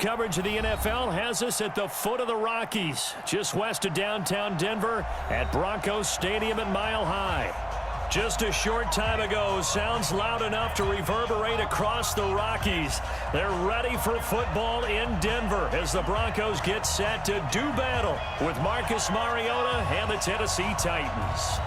Coverage of the NFL has us at the foot of the Rockies, just west of downtown Denver at Broncos Stadium at Mile High. Just a short time ago, sounds loud enough to reverberate across the Rockies. They're ready for football in Denver as the Broncos get set to do battle with Marcus Mariota and the Tennessee Titans.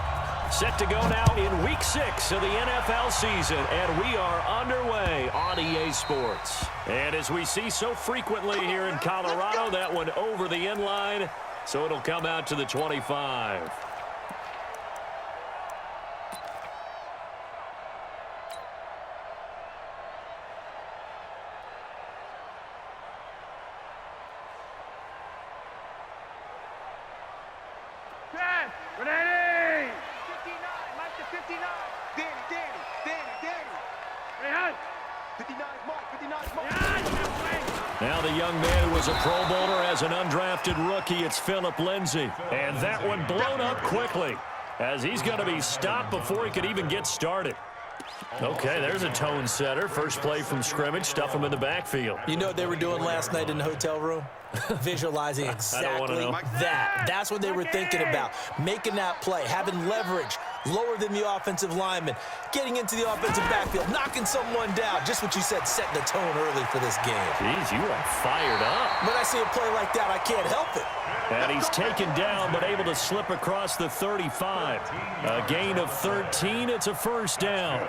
Set to go now in Week 6 of the NFL season, and we are underway on EA Sports. And as we see so frequently here in Colorado, that one over the end line, so it'll come out to the 25. Now the young man who was a Pro Bowler as an undrafted rookie, it's Phillip Lindsay. And that one blown up quickly as he's going to be stopped before he could even get started. Okay, there's a tone setter. First play from scrimmage, stuff him in the backfield. You know what they were doing last night in the hotel room? Visualizing exactly that. That's what they were thinking about. Making that play, having leverage, lower than the offensive lineman, getting into the offensive backfield, knocking someone down. Just what you said, setting the tone early for this game. Jeez, you are fired up. When I see a play like that, I can't help it. And he's taken down, but able to slip across the 35. A gain of 13. It's a first down.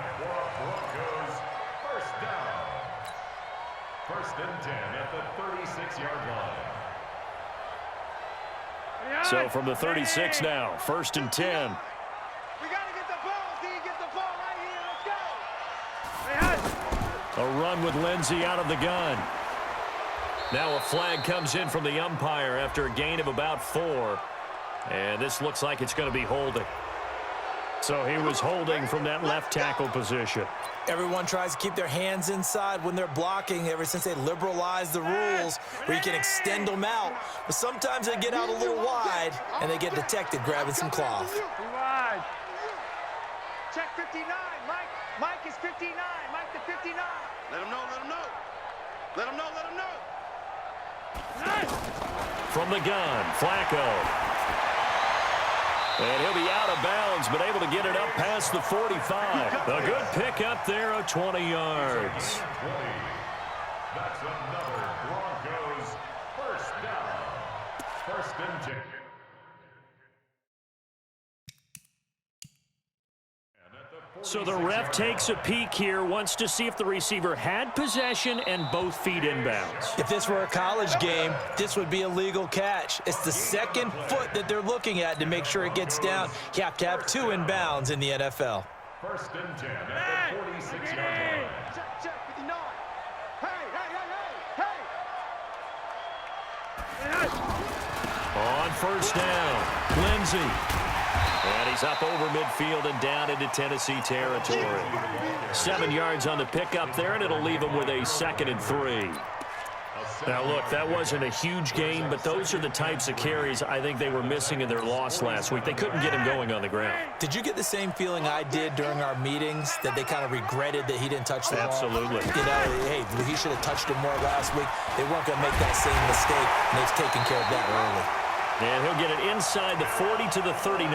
First and 10 at the 36-yard line. So from the 36 now, first and 10. We got to get the ball, D. Get the ball right here. Let's go. A run with Lindsay out of the gun. Now a flag comes in from the umpire after a gain of about 4. And this looks like it's going to be holding. So he was holding from that left tackle position. Everyone tries to keep their hands inside when they're blocking ever since they liberalized the rules where you can extend them out. But sometimes they get out a little wide and they get detected grabbing some cloth. Check 59. Mike is 59. Mike the 59. Let him know. Let him know. Let him know. Let him know. From the gun, Flacco. And he'll be out of bounds, but able to get it up past the 45. A good pickup there of 20 yards. That's another Broncos first down. First and 10. So the ref takes a peek here, wants to see if the receiver had possession and both feet inbounds. If this were a college game, this would be a legal catch. It's the second foot that they're looking at to make sure it gets down. You have to have 2 inbounds in the NFL. First and 10 at the 46-yard line. Check 59. Hey. On first down, Lindsay. And he's up over midfield and down into Tennessee territory. 7 yards on the pickup there, and it'll leave him with a 2nd and 3. Now, look, that wasn't a huge gain, but those are the types of carries I think they were missing in their loss last week. They couldn't get him going on the ground. Did you get the same feeling I did during our meetings, that they kind of regretted that he didn't touch the ball? Absolutely. You know, hey, he should have touched it more last week. They weren't going to make that same mistake, and they've taken care of that early. And he'll get it inside the 40 to the 39.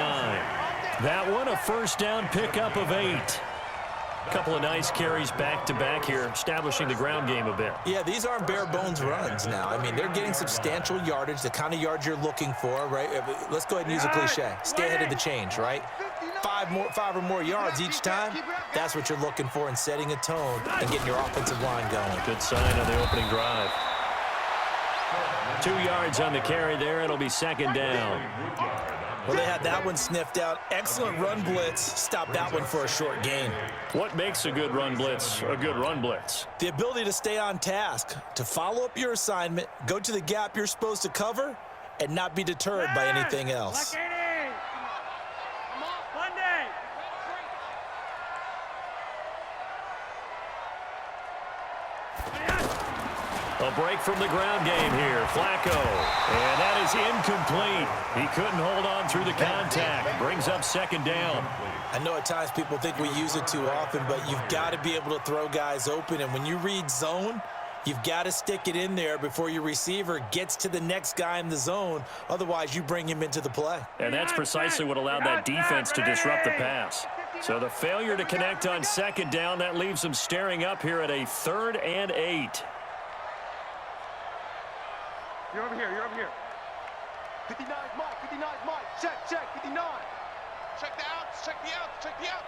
That one, a first down pickup of 8. A couple of nice carries back-to-back here, establishing the ground game a bit. Yeah, these aren't bare-bones runs now. I mean, they're getting substantial yardage, the kind of yards you're looking for, right? Let's go ahead and use a cliche. Stay ahead of the change, right? 5 or more yards each time, that's what you're looking for in setting a tone and getting your offensive line going. Good sign on the opening drive. 2 yards on the carry there. It'll be 2nd down. Well, they had that one sniffed out. Excellent run blitz. Stop that one for a short gain. What makes a good run blitz a good run blitz? The ability to stay on task, to follow up your assignment, go to the gap you're supposed to cover, and not be deterred by anything else. A break from the ground game here. Flacco. And that is incomplete. He couldn't hold on through the contact. Brings up 2nd down. I know at times people think we use it too often, but you've got to be able to throw guys open. And when you read zone, You've got to stick it in there before your receiver gets to the next guy in the zone. Otherwise, you bring him into the play. And that's precisely what allowed that defense to disrupt the pass. So the failure to connect on second down, that leaves them staring up here at a 3rd and 8. You're over here. You're over here. 59 Mike. 59 Mike. Check. 59. Check the outs. Check the outs. Check the outs.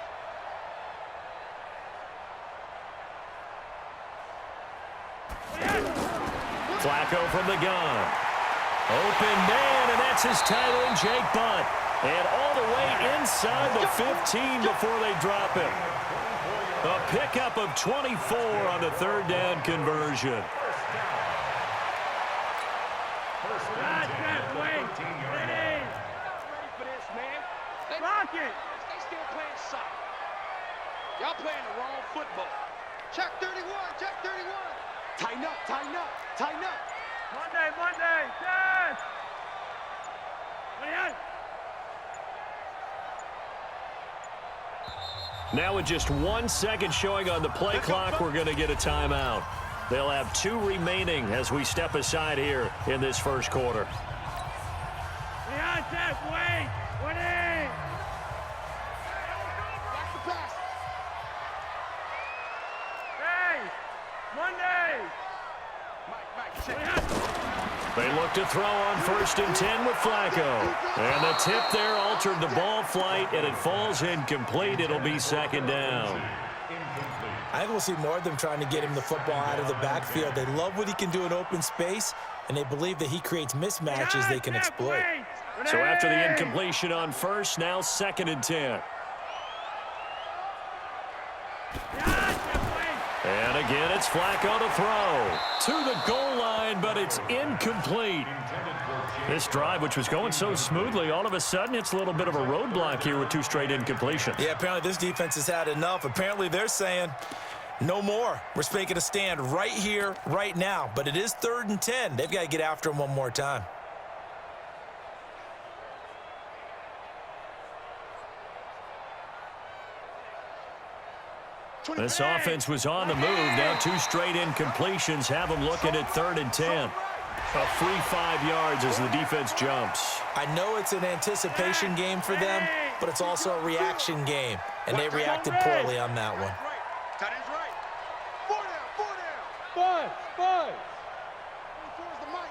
Flacco from the gun. Open man, and that's his tight end, Jake Butt. And all the way inside the 15 before they drop him. A pickup of 24 on the 3rd down conversion. They still playing soccer. Y'all playing the wrong football. Check 31. Check 31. Tighten up. Tighten up. Tighten up. Monday. Yes. Now with just 1 second showing on the play clock, we're going to get a timeout. They'll have 2 remaining as we step aside here in this first quarter. Wait. They look to throw on 1st and 10 with Flacco. And the tip there altered the ball flight, and it falls incomplete. It'll be 2nd down. I think we'll see more of them trying to get him the football out of the backfield. They love what he can do in open space, and they believe that he creates mismatches they can exploit. So after the incompletion on 1st, now 2nd and 10. And again, it's Flacco to throw. To the goal line, but it's incomplete. This drive, which was going so smoothly, all of a sudden it's a little bit of a roadblock here with 2 straight incompletions. Yeah, apparently this defense has had enough. Apparently they're saying, no more. We're making a stand right here, right now. But it is 3rd and 10. They've got to get after him one more time. This offense was on the move. Now 2 straight incompletions have them looking at 3rd and 10. A free 5 yards as the defense jumps. I know it's an anticipation game for them, but it's also a reaction game, and they reacted poorly on that one. Tight end's right. 4 down. 5. 4's the mic.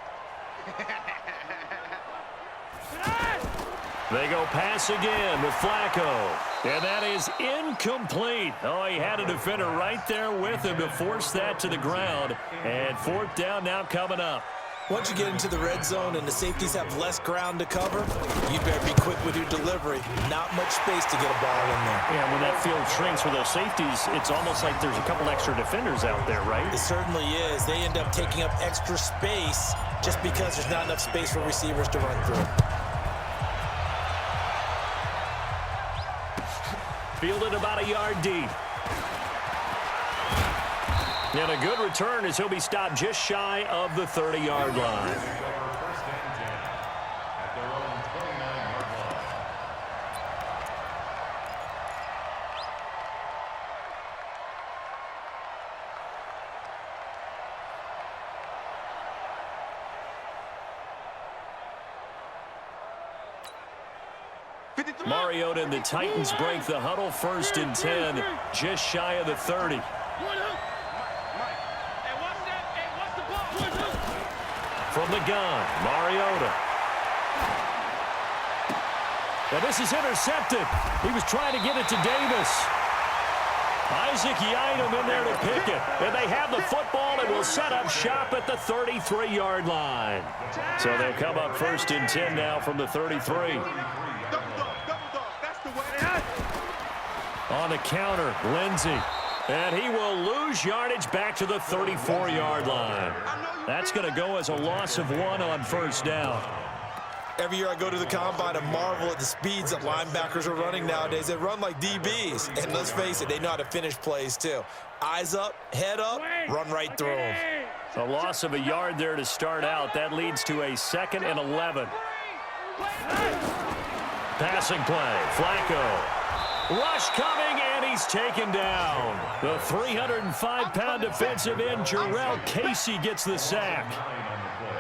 They go pass again with Flacco. And that is incomplete. Oh, he had a defender right there with him to force that to the ground. And 4th down now coming up. Once you get into the red zone and the safeties have less ground to cover, you better be quick with your delivery. Not much space to get a ball in there. Yeah, when that field shrinks for those safeties, it's almost like there's a couple extra defenders out there, right? It certainly is. They end up taking up extra space just because there's not enough space for receivers to run through. Fielded about a yard deep. And a good return as he'll be stopped just shy of the 30-yard line. Mariota and the Titans break the huddle. 1st and 10, just shy of the 30. From the gun, Mariota. And this is intercepted. He was trying to get it to Davis. Isaac Yiadom in there to pick it. And they have the football and will set up shop at the 33-yard line. So they'll come up 1st and 10 now from the 33. On the counter, Lindsey. And he will lose yardage back to the 34-yard line. That's going to go as a loss of 1 on 1st down. Every year I go to the combine and marvel at the speeds that linebackers are running nowadays. They run like DBs. And let's face it, they know how to finish plays too. Eyes up, head up, run right through them. A loss of a yard there to start out. That leads to a 2nd and 11. Passing play, Flacco. Rush coming, and he's taken down. The 305-pound defensive end, Jarrell Casey, gets the sack.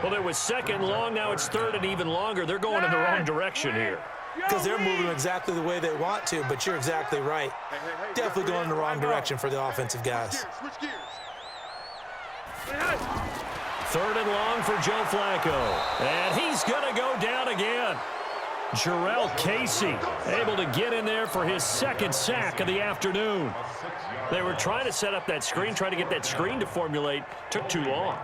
Well, it was second long. Now it's third and even longer. They're going in the wrong direction here. Because they're moving exactly the way they want to, but you're exactly right. Definitely going in the wrong direction for the offensive guys. Third and long for Joe Flacco. And he's going to go down again. Jarrell Casey able to get in there for his second sack of the afternoon. They were trying to set up that screen, trying to get that screen to formulate. Took too long.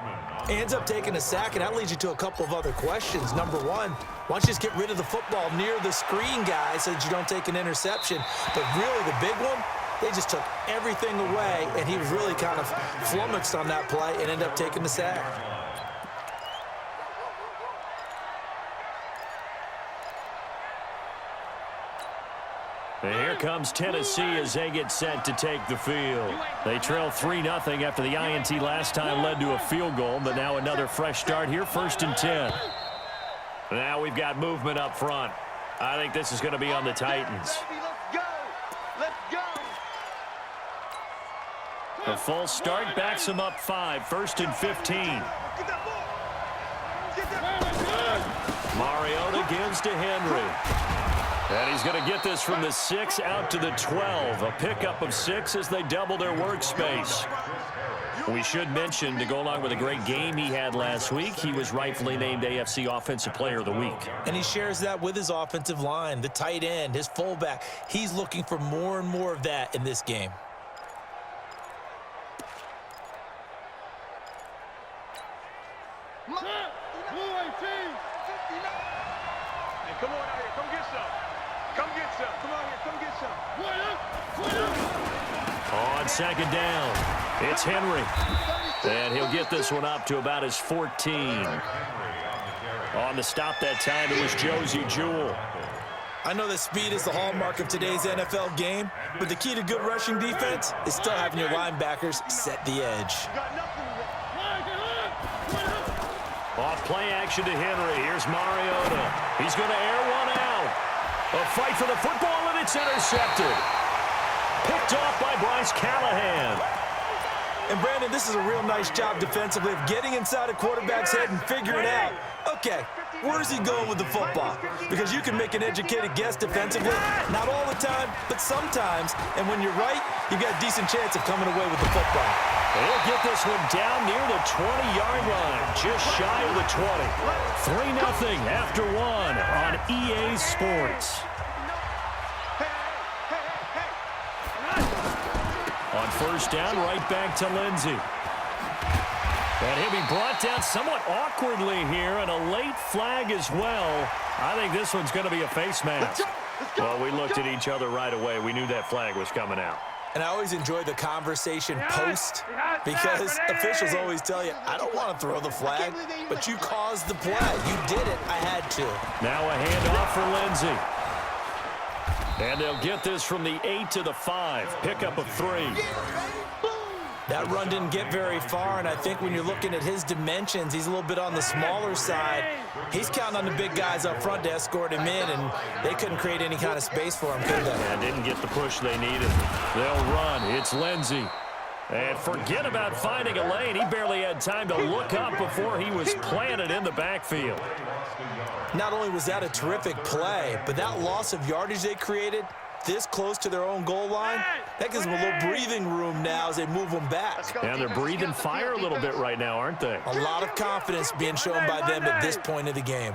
Ends up taking a sack, and that leads you to a couple of other questions. Number one, why don't you just get rid of the football near the screen, guys, so that you don't take an interception? But really, the big one, they just took everything away, and he was really kind of flummoxed on that play and ended up taking the sack. And here comes Tennessee as they get set to take the field. They trail 3-0 after the INT last time led to a field goal, but now another fresh start here, 1st and 10. Now we've got movement up front. I think this is going to be on the Titans. The full start backs them up 5, 1st and 15. Mariota gives to Henry. And he's going to get this from the 6 out to the 12. A pickup of 6 as they double their workspace. We should mention, to go along with a great game he had last week, he was rightfully named AFC Offensive Player of the Week. And he shares that with his offensive line, the tight end, his fullback. He's looking for more and more of that in this game. Come on out here, come get some. Come get some. Come on here, come get some. On second down, it's Henry. And he'll get this one up to about his 14. On the stop that time, it was Josie Jewell. I know that speed is the hallmark of today's NFL game, but the key to good rushing defense is still having your linebackers set the edge. Off play action to Henry. Here's Mariota. He's going to air one out. A fight for the football, and it's intercepted. Picked off by Bryce Callahan. And, Brandon, this is a real nice job defensively of getting inside a quarterback's head and figuring out, okay, where's he going with the football? Because you can make an educated guess defensively, not all the time, but sometimes. And when you're right, you've got a decent chance of coming away with the football. He'll get this one down near the 20-yard line, just shy of the 20. 3-0 after 1 on EA Sports. On first down, right back to Lindsey. And he'll be brought down somewhat awkwardly here, and a late flag as well. I think this one's going to be a face mask. Well, we looked at each other right away. We knew that flag was coming out. And I always enjoy the conversation post because officials always tell you, I don't want to throw the flag, but you caused the play. You did it. I had to. Now a handoff for Lindsey. And they'll get this from the 8 to the 5. Pickup of 3. That run didn't get very far, and I think when you're looking at his dimensions, he's a little bit on the smaller side. He's counting on the big guys up front to escort him in, and they couldn't create any kind of space for him, could they? And didn't get the push they needed. They'll run. It's Lindsey. And forget about finding a lane. He barely had time to look up before he was planted in the backfield. Not only was that a terrific play, but that loss of yardage they created this close to their own goal line, that gives them a little breathing room now as they move them back. And they're breathing fire a little bit right now, aren't they? A lot of confidence being shown by them at this point of the game.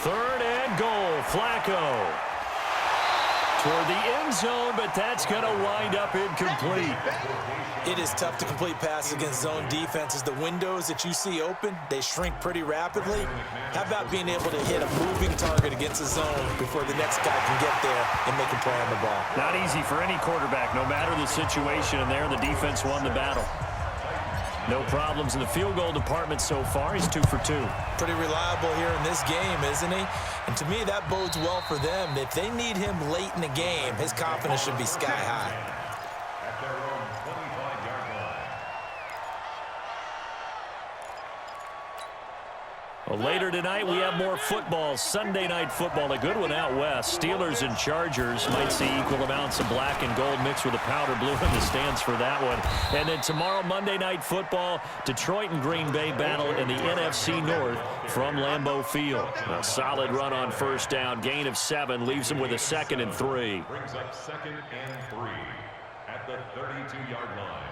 Third and goal, Flacco. Toward the end zone, but that's going to wind up incomplete. It is tough to complete passes against zone defenses. The windows that you see open, they shrink pretty rapidly. How about being able to hit a moving target against a zone before the next guy can get there and make a play on the ball? Not easy for any quarterback, no matter the situation, and there the defense won the battle. No problems in the field goal department so far. He's 2 for 2. Pretty reliable here in this game, isn't he? And to me, that bodes well for them. If they need him late in the game, his confidence should be sky high. At their own 25-yard Well, later tonight, we have more football. Sunday night football, a good one out west. Steelers and Chargers might see equal amounts of black and gold mixed with a powder blue in the stands for that one. And then tomorrow, Monday night football, Detroit and Green Bay battle in the NFC North from Lambeau Field. A solid run on first down, gain of 7, leaves them with a 2nd and 3. Brings up 2nd and 3 at the 32-yard line.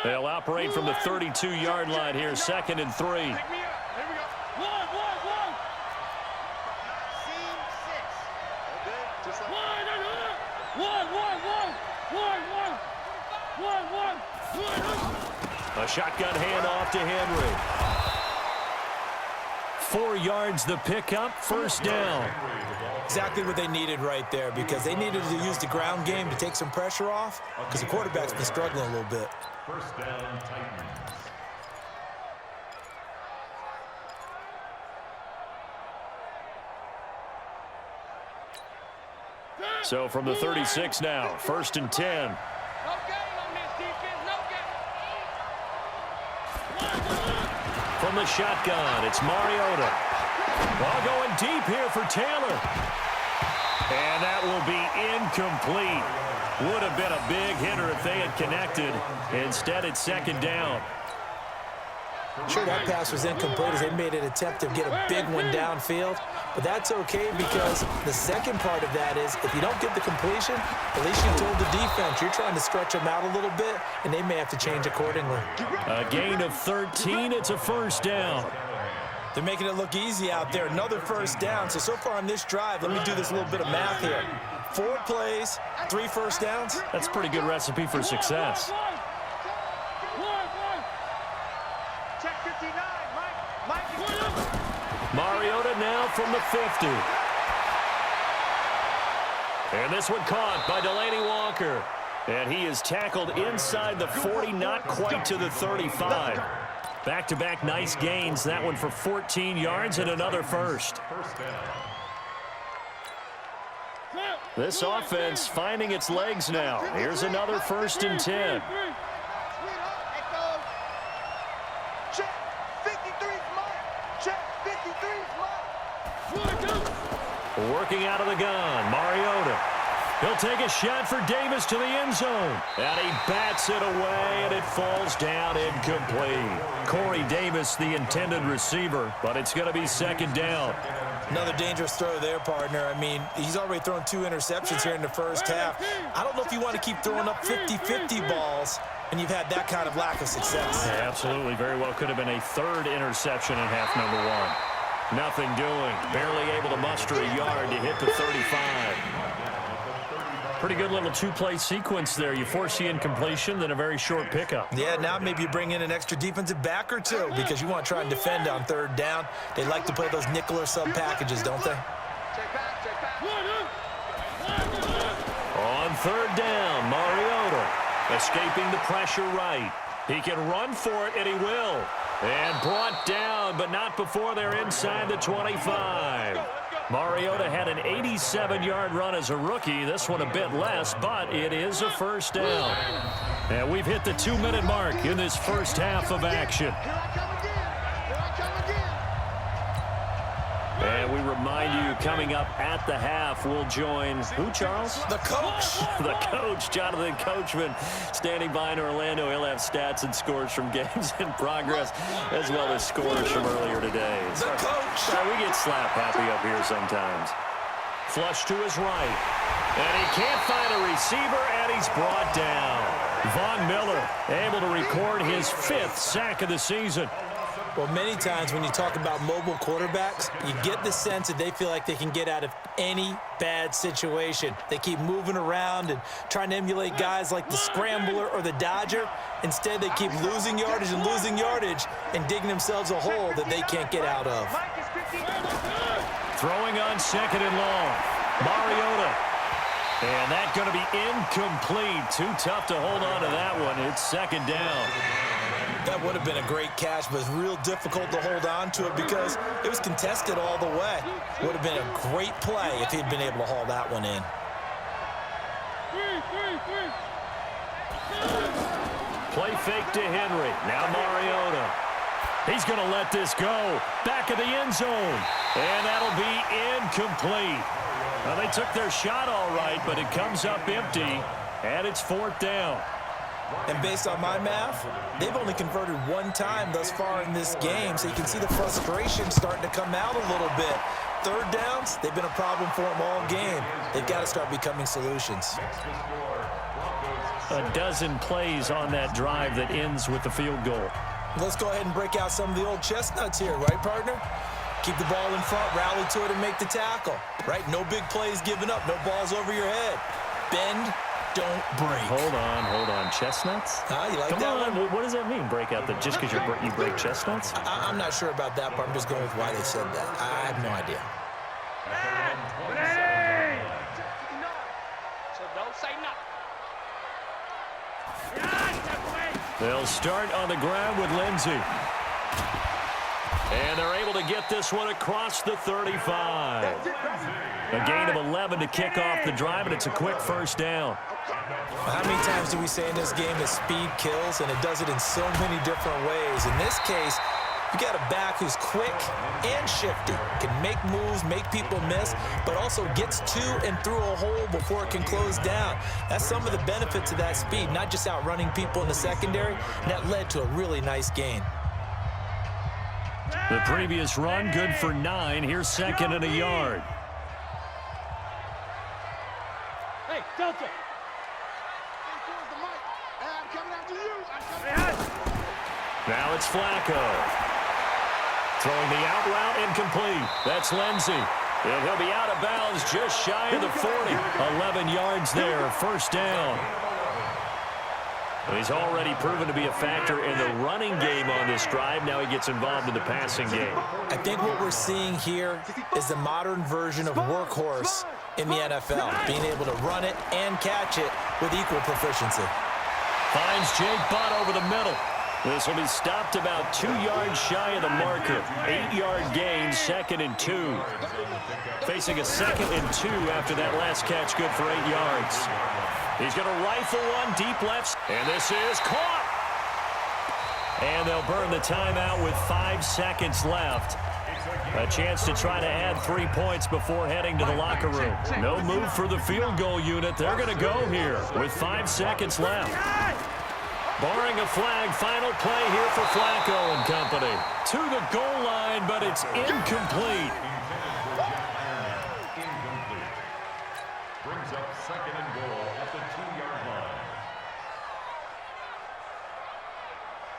They'll operate from the 32-yard line here, 2nd and 3. Here we go. One. Seam 6. Okay, just like one. A shotgun handoff to Henry. 4 yards the pickup, first down. Exactly what they needed right there, because they needed to use the ground game to take some pressure off, because the quarterback's been struggling a little bit. First down, Titans. So from the 36 now, 1st and 10. No game on this defense. No game. From the shotgun, it's Mariota. Ball going deep here for Taylor. And that will be incomplete. Would have been a big hitter if they had connected. Instead, it's 2nd down. Sure, that pass was incomplete as they made an attempt to get a big one downfield. But that's okay, because the second part of that is if you don't get the completion, at least you told the defense you're trying to stretch them out a little bit, and they may have to change accordingly. A gain of 13. It's a first down. They're making it look easy out there. Another first down. So far on this drive, let me do this little bit of math here. 4 plays, 3 first downs. That's a pretty good recipe for success. Check 59, Mike. Mariota now from the 50. And this one caught by Delaney Walker. And he is tackled inside the 40, not quite to the 35. Back-to-back nice gains. That one for 14 yards and another first. This offense finding its legs now. Here's another 1st and 10. Check 53's Mike. Check 53's Mike. Working out of the gun, Mariota. He'll take a shot for Davis to the end zone. And he bats it away, and it falls down incomplete. Corey Davis, the intended receiver, but it's going to be 2nd down. Another dangerous throw there, partner. I mean, he's already thrown 2 interceptions here in the first half. I don't know if you want to keep throwing up 50-50 balls, and you've had that kind of lack of success. Yeah, absolutely. Very well could have been a 3rd interception in half number 1. Nothing doing. Barely able to muster a yard to hit the 35. Pretty good little 2-play sequence there. You force the incompletion, then a very short pickup. Yeah, now maybe you bring in an extra defensive back or 2 because you want to try and defend on 3rd down. They like to play those nickel or sub packages, don't they? Check back. On 3rd down, Mariota escaping the pressure right. He can run for it, and he will. And brought down, but not before they're inside the 25. Mariota had an 87-yard run as a rookie. This one a bit less, but it is a first down. And we've hit the 2-minute mark in this first half of action. Here I come again. And we remind you, coming up at the half, we'll join who, Charles? The coach. The coach, Jonathan Coachman, standing by in Orlando. He'll have stats and scores from games in progress, as well as scores from earlier today. The coach. We get slap happy up here sometimes. Flush to his right. And he can't find a receiver, and he's brought down. Von Miller able to record his 5th sack of the season. Well, many times when you talk about mobile quarterbacks, you get the sense that they feel like they can get out of any bad situation. They keep moving around and trying to emulate guys like the Scrambler or the Dodger. Instead, they keep losing yardage and digging themselves a hole that they can't get out of. Throwing on 2nd and long. Mariota. And that's going to be incomplete. Too tough to hold on to that one. It's 2nd down. That would have been a great catch, but it's real difficult to hold on to it because it was contested all the way. Would have been a great play if he'd been able to haul that one in. Play fake to Henry. Now Mariota. He's going to let this go. Back of the end zone. And that'll be incomplete. Well, they took their shot all right, but it comes up empty, and it's 4th down. And based on my math, they've only converted one time thus far in this game, so you can see the frustration starting to come out a little bit. 3rd downs, they've been a problem for them all game. They've got to start becoming solutions. A dozen plays on that drive that ends with the field goal. Let's go ahead and break out some of the old chestnuts here, right, partner? Keep the ball in front, rally to it, and make the tackle, right? No big plays given up, no balls over your head. Bend, don't break. Hold on. Chestnuts? You like Come that on. one? What does that mean, break out? Just because you break chestnuts? I'm not sure about that part. I'm just going with why they said that. I have no idea. So don't say nothing. They'll start on the ground with Lindsey. And they're able to get this one across the 35. A gain of 11 to kick off the drive, and it's a quick 1st down. How many times do we say in this game that speed kills, and it does it in so many different ways? In this case, you got a back who's quick and shifty, can make moves, make people miss, but also gets to and through a hole before it can close down. That's some of the benefits of that speed, not just outrunning people in the secondary, and that led to a really nice gain. The previous run, good for 9. Here's 2nd and a yard. Hey, Delta. Hey, towards the mic. Hey, I'm coming after you. Now it's Flacco. Throwing the out route incomplete. That's Lindsey. And he'll be out of bounds just shy of the 40. 11 yards there, 1st down. He's already proven to be a factor in the running game on this drive. Now he gets involved in the passing game. I think what we're seeing here is the modern version of workhorse in the NFL, being able to run it and catch it with equal proficiency. Finds Jake Butt over the middle. This will be stopped about 2 yards shy of the marker. 8-yard gain, 2nd and 2. Facing a 2nd and 2 after that last catch, good for 8 yards. He's going to rifle one deep left, and this is caught. And they'll burn the timeout with 5 seconds left. A chance to try to add 3 points before heading to the locker room. No move for the field goal unit. They're going to go here with 5 seconds left. Barring a flag, final play here for Flacco and company. To the goal line, but it's incomplete. Brings up 2nd and goal at the 2-yard line.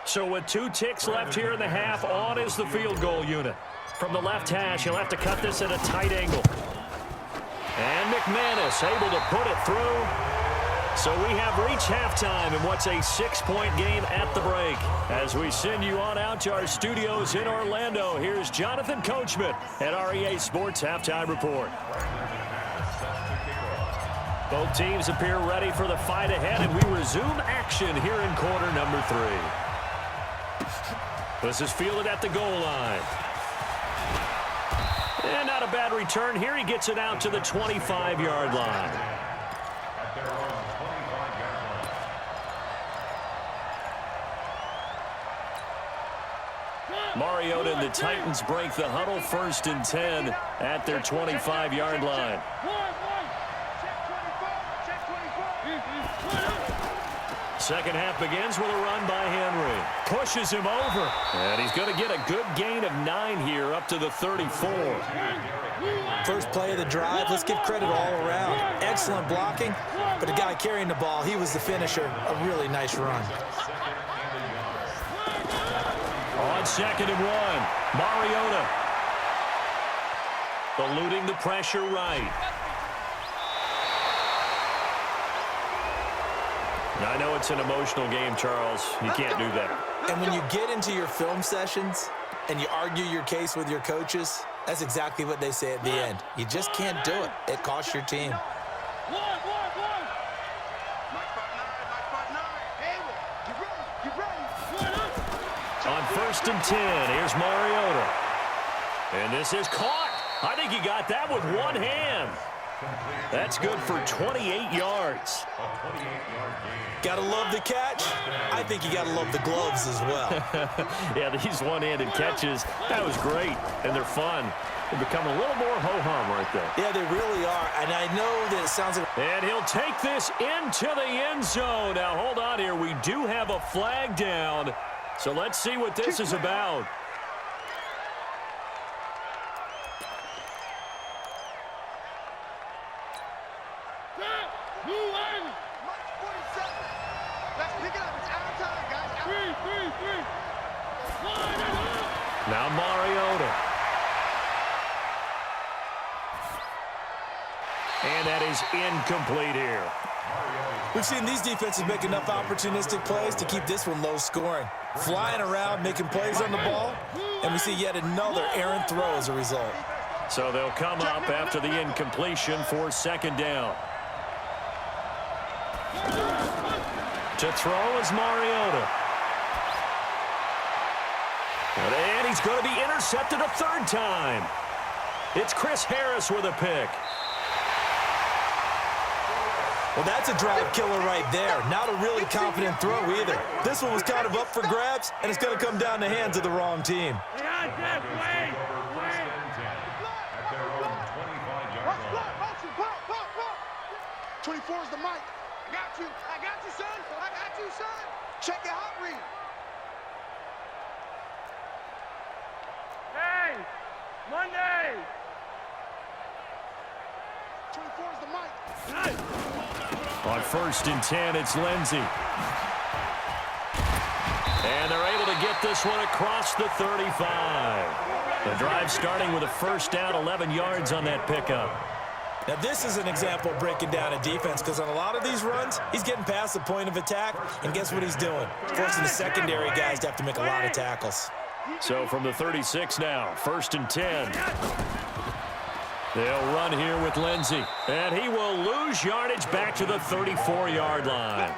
So with 2 ticks left here in the half, on is the field goal unit. From the left hash, he'll have to cut this at a tight angle. And McManus able to put it through. So we have reached halftime in what's a 6-point game at the break. As we send you on out to our studios in Orlando, here's Jonathan Coachman at REA Sports Halftime Report. Both teams appear ready for the fight ahead, and we resume action here in quarter number 3. This is fielded at the goal line. And not a bad return here. He gets it out to the 25-yard line. Mariota and the Titans break the huddle, 1st and 10 at their 25-yard line. Second half begins with a run by Henry. Pushes him over. And he's going to get a good gain of 9 here up to the 34. First play of the drive, let's give credit all around. Excellent blocking, but the guy carrying the ball, he was the finisher. A really nice run. On 2nd and 1, Mariota eluding the pressure right. Now, I know it's an emotional game, Charles. You can't do that. And when you get into your film sessions and you argue your case with your coaches, that's exactly what they say at the end. You just can't do it. It costs your team. On 1st and 10, here's Mariota. And this is caught. I think he got that with one hand. That's good for 28 yards. Gotta love the catch. I think you gotta love the gloves as well. Yeah, these one-handed catches, that was great, and they're fun. They become a little more ho-hum right there. Yeah, they really are, and I know that it sounds like... And he'll take this into the end zone. Now, hold on here. We do have a flag down, so let's see what this is about. Now Mariota. And that is incomplete here. We've seen these defenses make enough opportunistic plays to keep this one low scoring. Flying around, making plays on the ball, and we see yet another errant throw as a result. So they'll come up after the incompletion for second down. To throw is Mariota. And he's going to be intercepted a third time. It's Chris Harris with a pick. Well, that's a drive killer right there. Not a really confident throw either. This one was kind of up for grabs, and it's going to come down the hands of the wrong team. 24 is the mic. I got you, son. I got you, son. Check your hot read. Hey, Monday. 24 is the mic. On 1st and 10, it's Lindsey. And they're able to get this one across the 35. The drive starting with a first down, 11 yards on that pickup. Now, this is an example of breaking down a defense because on a lot of these runs, he's getting past the point of attack, and guess what he's doing? Forcing the secondary guys to have to make a lot of tackles. So from the 36 now, 1st and 10. They'll run here with Lindsey, and he will lose yardage back to the 34-yard line.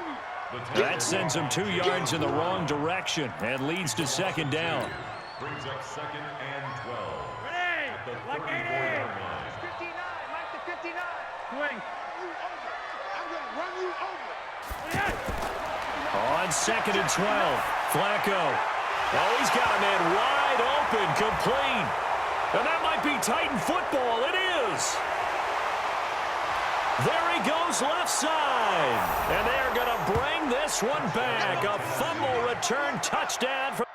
That sends him 2 yards in the wrong direction and leads to second down. Brings up 2nd and 12. Ready? At the Like 34-yard line. 59, Mike the 59. Swing. I'm going to run you over. On 2nd and 12, Flacco. Oh, he's got a man wide open, complete. And that might be Titan football. It is. There he goes left side. And they're going to bring this one back. A fumble return touchdown for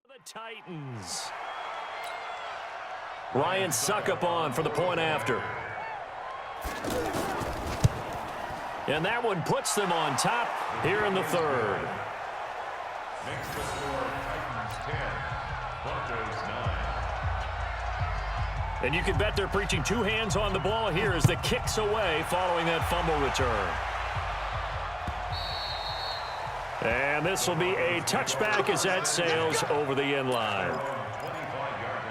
the Titans. Ryan Suckup on for the point after. And that one puts them on top here in the third. Makes the score Titans 10, Broncos 9. And you can bet they're preaching 2 hands on the ball here as the kick's away following that fumble return. And this will be a touchback as that sails over the end line. 25-yard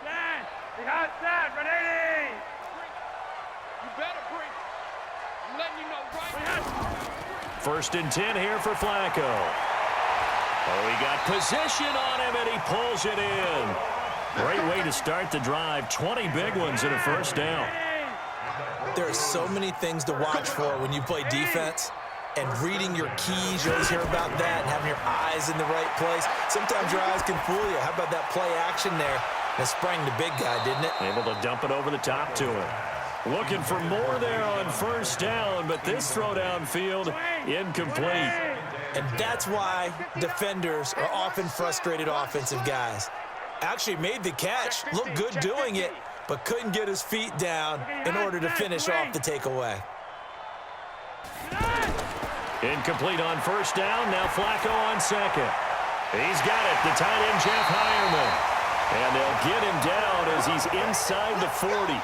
line. We got that, ready? You better bring it. I'm letting you know right now. 1st and 10 here for Flacco. Oh, he got position on him, and he pulls it in. Great way to start the drive. 20 big ones and a first down. There are so many things to watch for when you play defense, and reading your keys, you always hear about that, and having your eyes in the right place. Sometimes your eyes can fool you. How about that play action there? That sprang the big guy, didn't it? Able to dump it over the top to him. Looking for more there on first down, but this throw downfield incomplete. And that's why defenders are often frustrated offensive guys. Actually made the catch, looked good doing it, but couldn't get his feet down in order to finish off the takeaway. Incomplete on first down. Now Flacco on second. He's got it. The tight end, Jeff Hireman. And they'll get him down as he's inside the 40.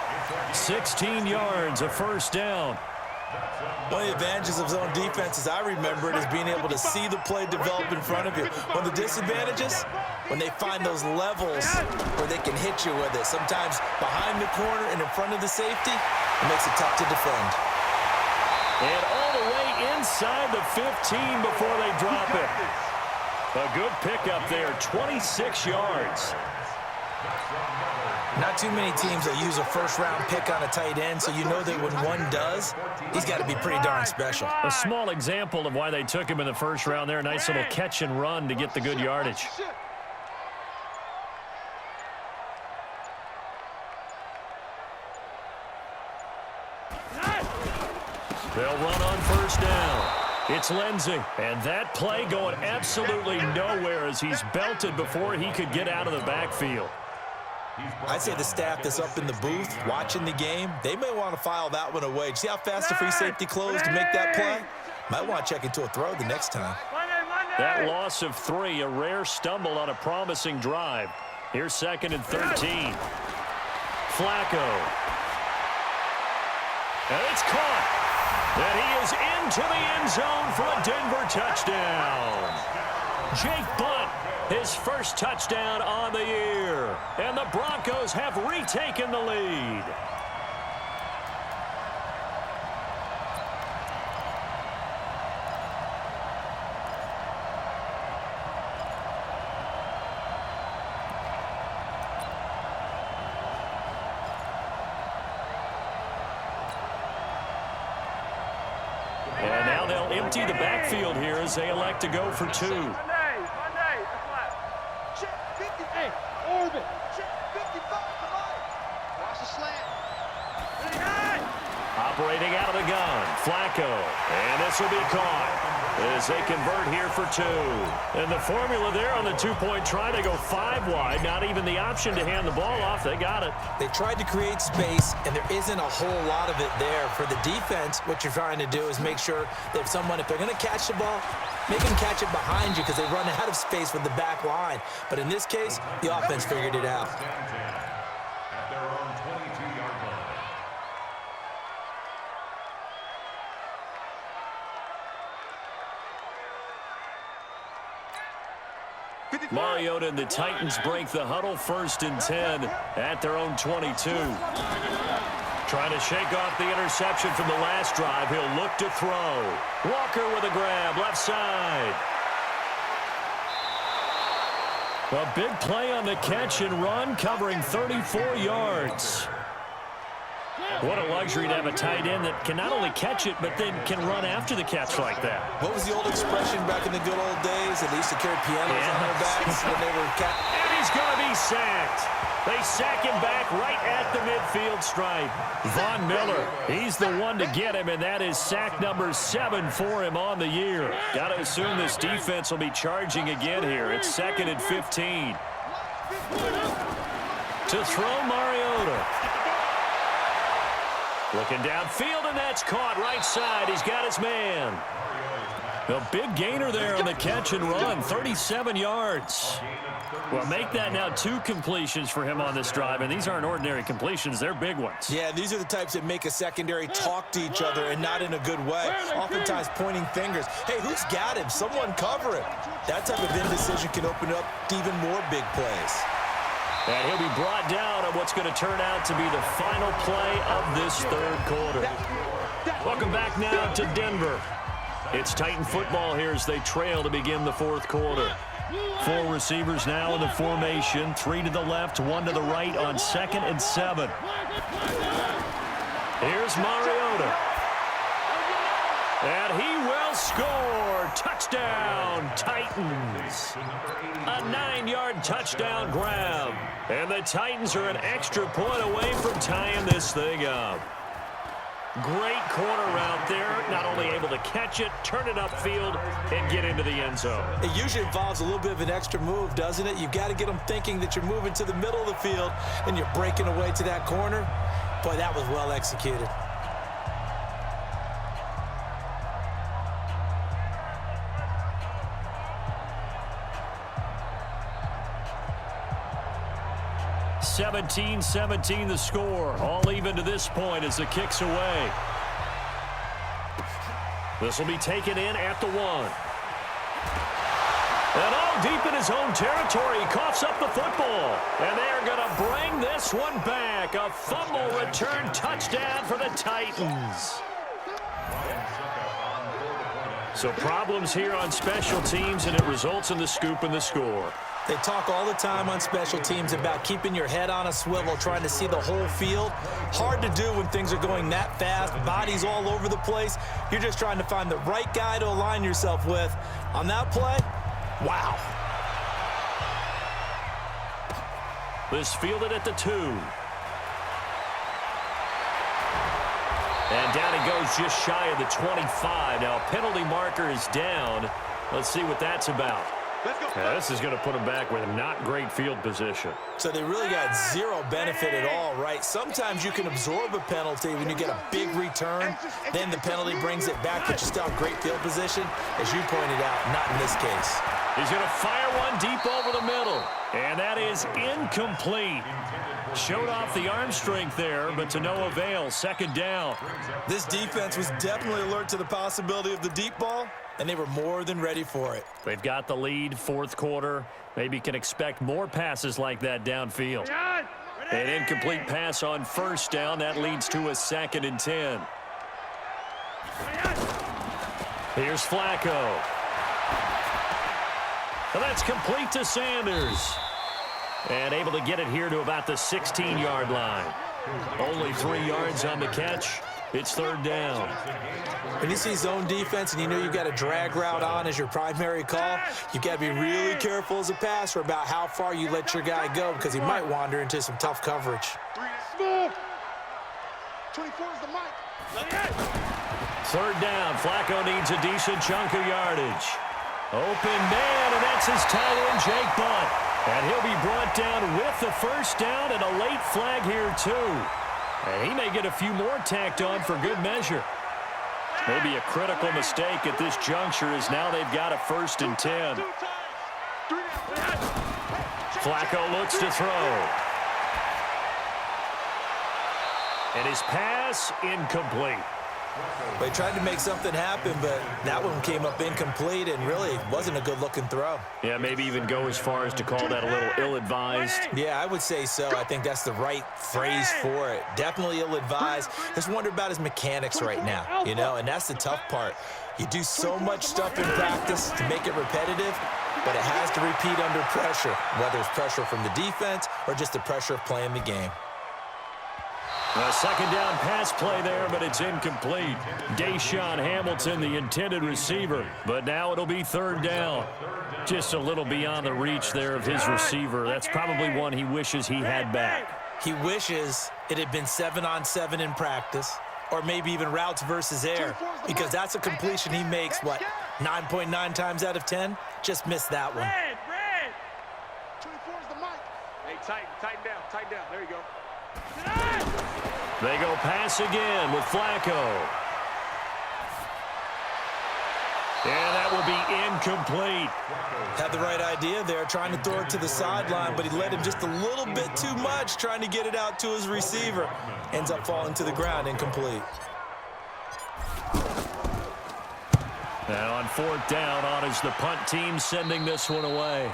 16 yards, a first down. One of the advantages of zone defense, as I remember it, is being able to see the play develop in front of you. One of the disadvantages, when they find those levels where they can hit you with it. Sometimes behind the corner and in front of the safety, it makes it tough to defend. And all the way inside the 15 before they drop it. A good pickup there, 26 yards. Not too many teams will use a first-round pick on a tight end, so you know that when one does, he's got to be pretty darn special. A small example of why they took him in the first round there. Nice little catch and run to get the good yardage. They'll run on first down. It's Lindsey, and that play going absolutely nowhere as he's belted before he could get out of the backfield. I'd say the staff that's up in the booth watching the game, they may want to file that one away. See how fast the free safety closed to make that play? Might want to check into a throw the next time. That loss of 3, a rare stumble on a promising drive. Here's 2nd and 13. Flacco. And it's caught. And he is into the end zone for a Denver touchdown. Jake Butt, his first touchdown on the year. And the Broncos have retaken the lead. And now they'll empty the backfield here as they elect to go for 2. Orbit. Check 55 to Mike. Watch the slant. Operating out of the gun, Flacco. And this will be caught as they convert here for 2. And the formula there on the two-point try to go 5 wide. Not even the option to hand the ball off. They got it. They tried to create space, and there isn't a whole lot of it there. For the defense, what you're trying to do is make sure that if they're going to catch the ball, make them catch it behind you because they run out of space with the back line. But in this case, the offense figured it out. At their own 22-yard line. Mariota and the Titans break the huddle, 1st and 10 at their own 22. Trying to shake off the interception from the last drive. He'll look to throw. Walker with a grab, left side. A big play on the catch and run, covering 34 yards. What a luxury to have a tight end that can not only catch it, but then can run after the catch like that. What was the old expression back in the good old days? They used to carry pianos on their backs when they were And he's going to be sacked. They sack him back right at the midfield stripe. Von Miller, he's the one to get him, and that is sack number 7 for him on the year. Got to assume this defense will be charging again here. It's 2nd and 15. To throw Mariota. Looking downfield, and that's caught right side. He's got his man. A big gainer there on the catch and run, 37 yards. Well, make that now 2 completions for him on this drive, and these aren't ordinary completions. They're big ones. Yeah, these are the types that make a secondary talk to each other and not in a good way. Oftentimes pointing fingers. Hey, who's got him? Someone cover him. That type of indecision can open up even more big plays. And he'll be brought down on what's going to turn out to be the final play of this 3rd quarter. Welcome back now to Denver. It's Titan football here as they trail to begin the 4th quarter. 4 receivers now in the formation. 3 to the left, 1 to the right on 2nd and 7. Here's Mariota. And he will score. Touchdown, Titans. A 9-yard touchdown grab. And the Titans are an extra point away from tying this thing up. Great corner route there. Not only able to catch it, turn it upfield, and get into the end zone. It usually involves a little bit of an extra move, doesn't it? You've got to get them thinking that you're moving to the middle of the field and you're breaking away to that corner. Boy, that was well executed. (17-17) the score. All even to this point as the kick's away. This will be taken in at the 1. And all deep in his own territory, he coughs up the football. And they are going to bring this one back. A fumble return touchdown for the Titans. So problems here on special teams, and it results in the scoop and the score. They talk all the time on special teams about keeping your head on a swivel, trying to see the whole field. Hard to do when things are going that fast, bodies all over the place. You're just trying to find the right guy to align yourself with. On that play, wow. This fielded at the 2. And down he goes just shy of the 25. Now, penalty marker is down. Let's see what that's about. Yeah, this is going to put him back with not great field position. So they really got zero benefit at all, right? Sometimes you can absorb a penalty when you get a big return. Then the penalty brings it back, but you still have great field position. As you pointed out, not in this case. He's going to fire one deep over the middle. And that is incomplete. Showed off the arm strength there, but to no avail. Second down. This defense was definitely alert to the possibility of the deep ball, and they were more than ready for it. They've got the lead, fourth quarter. Maybe can expect more passes like that downfield. An incomplete pass on first down. That leads to a 2nd and 10. Here's Flacco. And that's complete to Sanders. And able to get it here to about the 16-yard line. Only 3 yards on the catch. It's third down. When you see zone defense and you know you've got a drag route on as your primary call, you've got to be really careful as a passer about how far you let your guy go because he might wander into some tough coverage. 24 is the mic. Third down. Flacco needs a decent chunk of yardage. Open man, and that's his tight end, Jake Butt. And he'll be brought down with the first down and a late flag here, too. And he may get a few more tacked on for good measure. Maybe a critical mistake at this juncture is now they've got a 1st and 10. Flacco looks to throw. And his pass incomplete. They tried to make something happen, but that one came up incomplete and really wasn't a good-looking throw. Yeah, maybe even go as far as to call that a little ill-advised. Yeah, I would say so. I think that's the right phrase for it. Definitely ill-advised. Just wonder about his mechanics right now, you know, and that's the tough part. You do so much stuff in practice to make it repetitive, but it has to repeat under pressure, whether it's pressure from the defense or just the pressure of playing the game. A second down pass play there, but it's incomplete. Deshaun Hamilton, the intended receiver, but now it'll be third down. Just a little beyond the reach there of his receiver. That's probably one he wishes he had back. He wishes it had been 7-on-7 in practice, or maybe even routes versus air, because that's a completion he makes, what, 9.9 times out of 10? Just missed that one. 24 is the mic. Hey, tighten down. There you go. They go pass again with Flacco. And that will be incomplete. Had the right idea there, trying to throw it to the sideline, but he let him just a little bit too much, trying to get it out to his receiver. Ends up falling to the ground, incomplete. Now on fourth down, on is the punt team sending this one away.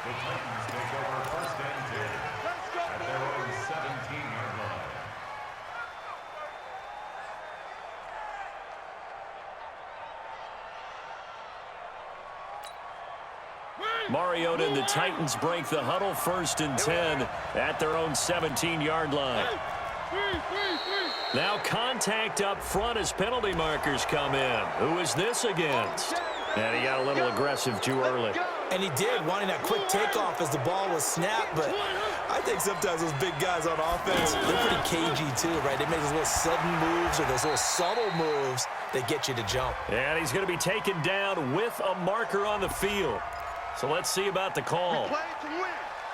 The Titans take over 1st and 10 at their own 17-yard line. Mariota and the Titans break the huddle, 1st and 10 at their own 17-yard line. Now contact up front as penalty markers come in. Who is this against? And he got a little aggressive too early. And he did, wanting that quick takeoff as the ball was snapped, but I think sometimes those big guys on offense, they're pretty cagey too, right? They make those little sudden moves or those little subtle moves that get you to jump. And he's going to be taken down with a marker on the field. So let's see about the call.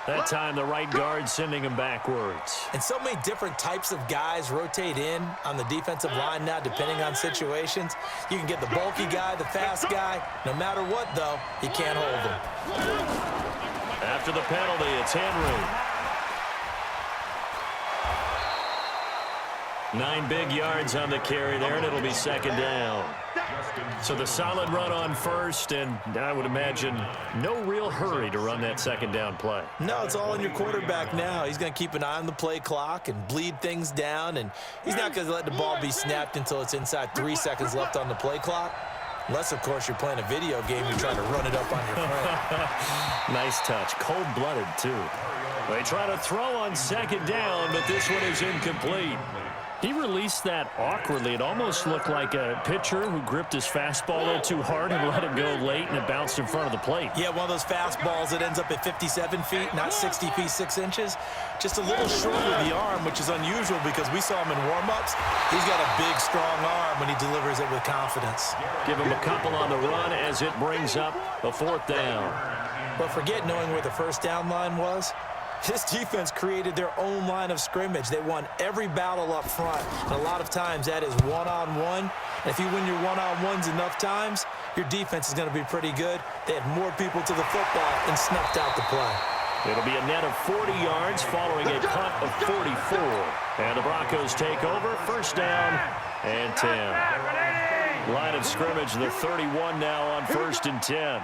That time the right guard sending him backwards. And so many different types of guys rotate in on the defensive line now, depending on situations. You can get the bulky guy, the fast guy. No matter what, though, you can't hold him. After the penalty, it's Henry. 9 big yards on the carry there, and it'll be second down. So the solid run on first, and I would imagine no real hurry to run that second down play. No, it's all on your quarterback now. He's going to keep an eye on the play clock and bleed things down, and he's not going to let the ball be snapped until it's inside 3 seconds left on the play clock. Unless, of course, you're playing a video game, you're trying to run it up on your friend. Nice touch. Cold-blooded, too. They try to throw on second down, but this one is incomplete. He released that awkwardly. It almost looked like a pitcher who gripped his fastball a little too hard and let it go late, and it bounced in front of the plate. Yeah, one of those fastballs that ends up at 57 feet, not 60 feet, 6 inches. Just a little short with the arm, which is unusual because we saw him in warm-ups. He's got a big, strong arm when he delivers it with confidence. Give him a couple on the run as it brings up a fourth down. But forget knowing where the first down line was. This defense created their own line of scrimmage. They won every battle up front, and a lot of times that is one-on-one. And if you win your one-on-ones enough times, your defense is going to be pretty good. They had more people to the football and snuffed out the play. It'll be a net of 40 yards following a punt of 44. And the Broncos take over, first down and 10. Line of scrimmage, the 31 now on first and 10.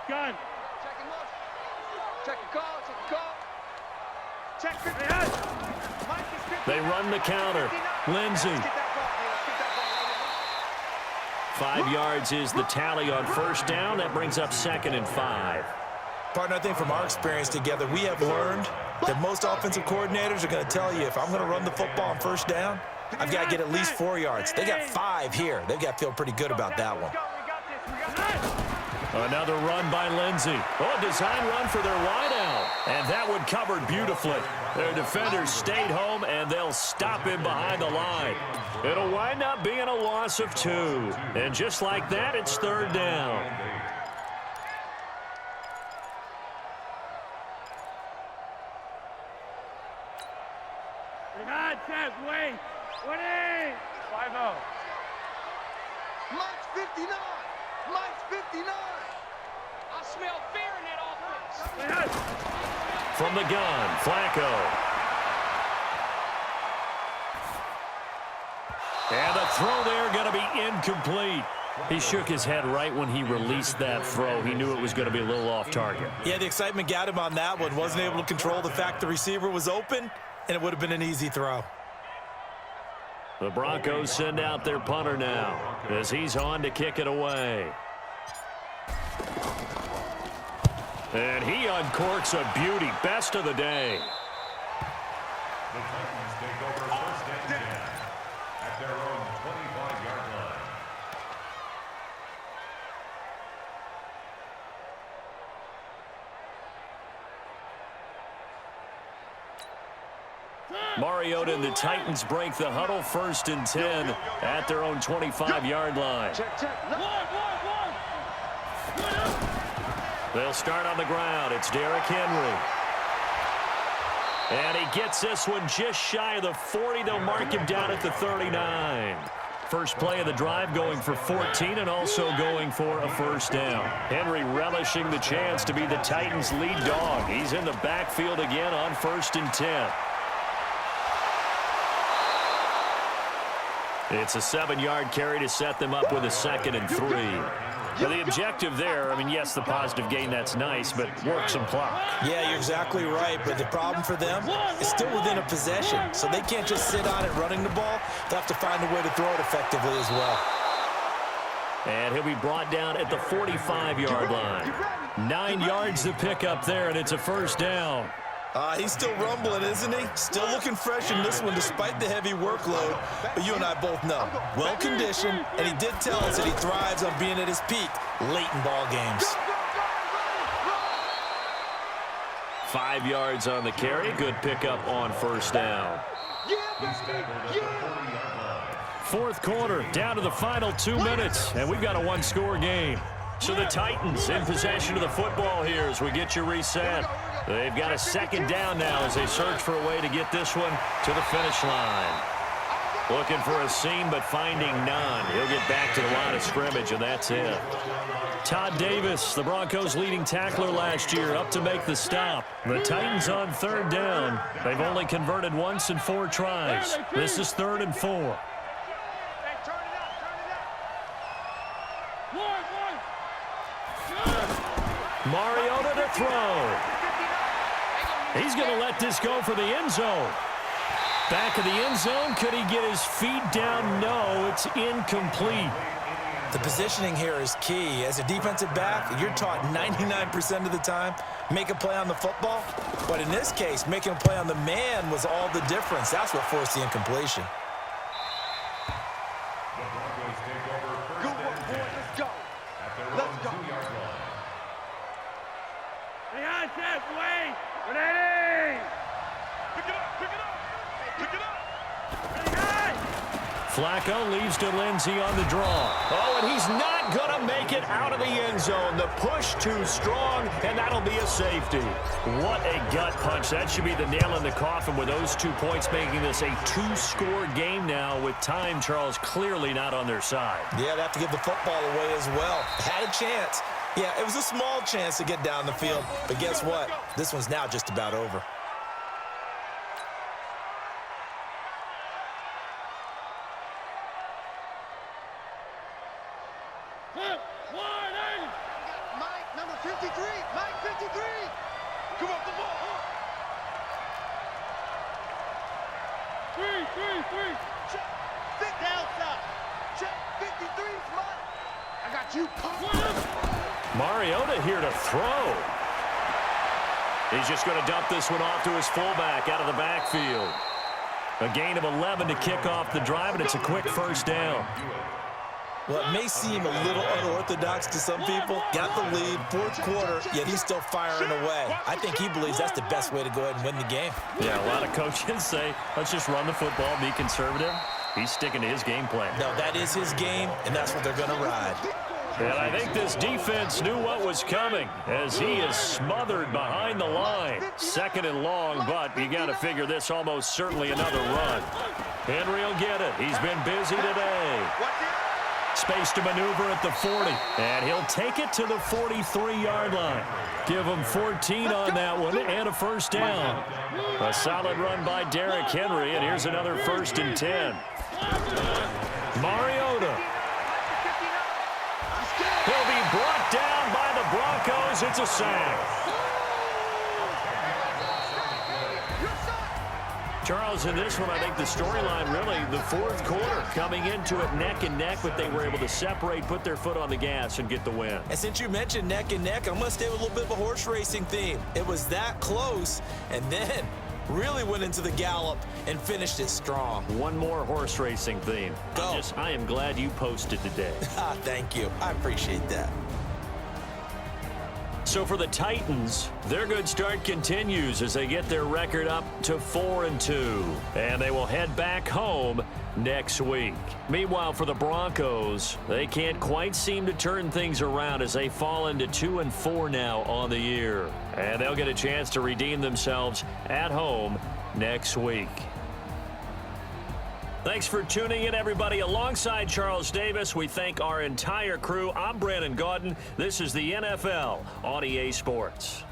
Gun. Check him up. Check the call. Check the call. Check 50. They run the counter. Lindsey. 5 yards is the tally on first down. That brings up second and 5. Partner, I think from our experience together, we have learned that most offensive coordinators are going to tell you, if I'm going to run the football on first down, I've got to get at least 4 yards. They got 5 here. They've got to feel pretty good about that one. Another run by Lindsey. Oh, a design run for their wideout. And that one covered beautifully. Their defenders stayed home, and they'll stop him behind the line. It'll wind up being a loss of 2. And just like that, it's third down. Wait. 20. 5-0. Mike's 59. Mike's 59. I smell fear in that offense. From the gun, Flacco. And the throw there going to be incomplete. He shook his head right when he released that throw. He knew it was going to be a little off target. Yeah, the excitement got him on that one. Wasn't able to control the fact the receiver was open, and it would have been an easy throw. The Broncos send out their punter now as he's on to kick it away. And he uncorks a beauty. Best of the day. The Titans take over first and 10 at their own 25-yard line. Mariota and the Titans break the huddle, first and 10 at their own 25-yard line. They'll start on the ground. It's Derrick Henry. And he gets this one just shy of the 40. They'll mark him down at the 39. First play of the drive going for 14 and also going for a first down. Henry relishing the chance to be the Titans' lead dog. He's in the backfield again on first and 10. It's a 7-yard carry to set them up with a second and 3. Now, the objective there, I mean, yes, the positive gain, that's nice, but work some clock. Yeah, you're exactly right, but the problem for them is still within a possession, so they can't just sit on it running the ball. They'll have to find a way to throw it effectively as well. And he'll be brought down at the 45-yard line. 9 yards to pick up there, and it's a first down. He's still rumbling, isn't he? Still looking fresh in this one despite the heavy workload. But you and I both know, well-conditioned, and he did tell us that he thrives on being at his peak late in ball games. 5 yards on the carry. Good pickup on first down. Fourth quarter, down to the final 2 minutes, and we've got a one-score game. So the Titans in possession of the football here as we get you reset. They've got a second down now as they search for a way to get this one to the finish line. Looking for a seam, but finding none. He'll get back to the line of scrimmage, and that's it. Todd Davis, the Broncos' leading tackler last year, up to make the stop. The Titans on third down. They've only converted once in 4 tries. This is 3rd and 4. Mariota to throw. He's going to let this go for the end zone. Back of the end zone. Could he get his feet down? No, it's incomplete. The positioning here is key. As a defensive back, you're taught 99% of the time, make a play on the football. But in this case, making a play on the man was all the difference. That's what forced the incompletion. Good work, boy. Let's go. Let's go. Hey, on, Jeff, wait. Ready? Pick it up, pick it up. Pick it up. Flacco leaves to Lindsey on the draw. Oh, and he's not going to make it out of the end zone. The push too strong, and that'll be a safety. What a gut punch. That should be the nail in the coffin with those 2 points, making this a two-score game now with time, Charles, clearly not on their side. Yeah, they have to give the football away as well. Had a chance. Yeah, it was a small chance to get down the field. But guess what? This one's now just about over. Mike, number 53. Mike, 53. Come on, come on. Three. Check. Sit down, side. Check. 53's mine. I got you. Mariota here to throw. He's just going to dump this one off to his fullback out of the backfield. A gain of 11 to kick off the drive, and it's a quick first down. Well, it may seem a little unorthodox to some people. Got the lead, fourth quarter, yet he's still firing away. I think he believes that's the best way to go ahead and win the game. Yeah, a lot of coaches say, let's just run the football, be conservative. He's sticking to his game plan. No, that is his game, and that's what they're going to ride. And I think this defense knew what was coming as he is smothered behind the line. Second and long, but you got to figure this almost certainly another run. Henry will get it. He's been busy today. Space to maneuver at the 40, and he'll take it to the 43-yard line. Give him 14 on that one and a first down. A solid run by Derrick Henry, and here's another 1st and 10. Mariota. He'll be brought down by the Broncos. It's a sack. Charles, in this one, I think the storyline really, the fourth quarter, coming into it neck and neck, but they were able to separate, put their foot on the gas, and get the win. And since you mentioned neck and neck, I'm going to stay with a little bit of a horse racing theme. It was that close, and then really went into the gallop and finished it strong. One more horse racing theme. Go. I am glad you posted today. Thank you. I appreciate that. So for the Titans, their good start continues as they get their record up to 4-2. And they will head back home next week. Meanwhile, for the Broncos, they can't quite seem to turn things around as they fall into 2-4 now on the year. And they'll get a chance to redeem themselves at home next week. Thanks for tuning in, everybody. Alongside Charles Davis, we thank our entire crew. I'm Brandon Gaudin. This is the NFL on EA Sports.